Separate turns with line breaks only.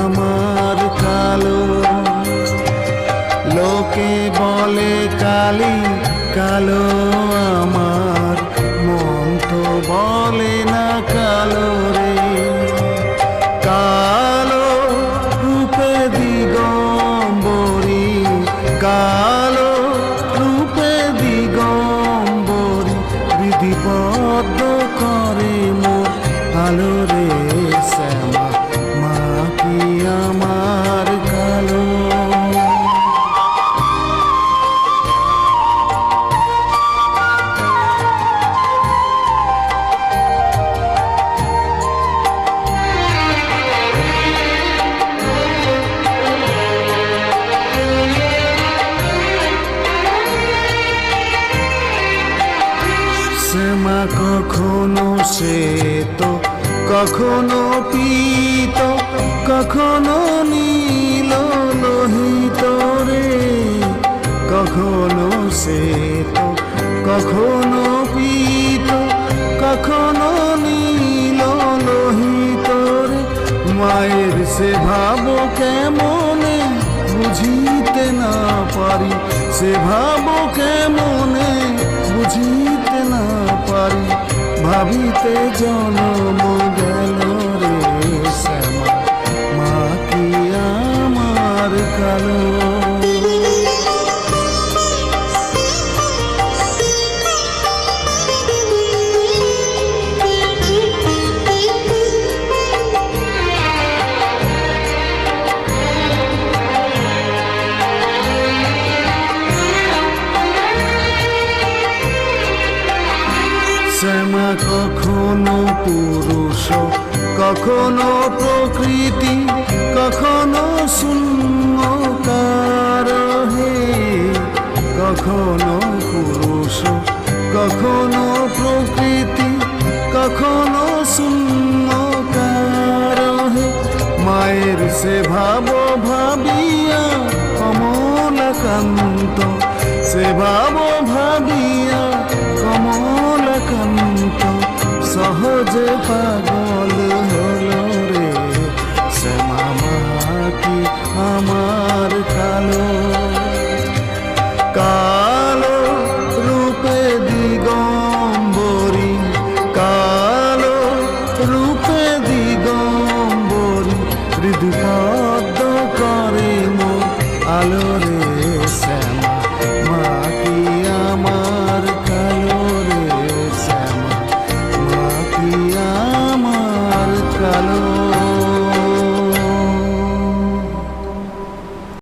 আমার কালো। লোকে বলে কালি কালো আমার মন তো বলে না কালো রে। কালো রূপে দিগম্বরী, কালো রূপে দিগম্বরী, বিধিবদ্ধ করে মোর আলো রে শ্যামা মা কি আমার কালো। শ্যামা কখনো শ্বেত, কখনো পীত, কখনো নীল লোহিত রে। কখনো শ্বেত, কখনো পীত, কখনো নীল লোহিত রে। মায়ের সে ভাব কেমনে বুঝিতে না পারি, সে ভাব কেমনে বুঝিতে না পারি, ভাবিতে জনম গেল রে শ্যামা মা কি আমার কালো। শ্যামা কখনো পুরুষ, কখনো প্রকৃতি, কখনো শূন্যকার হে। কখনো পুরুষ, কখনো প্রকৃতি, কখনো শূন্যকার হে। মায়ের সে ভাব ভাবিয়া কমলাকান্ত, সে ভাব ভাবিয়া কমলাকান্ত সহজে পাগল হলো রে শ্যামা মা কি আমার কালো। কালো রূপে দিগম্বরী, কালো রূপে দিগম্বরী, হৃদপদ্ম করে মোর আলো রে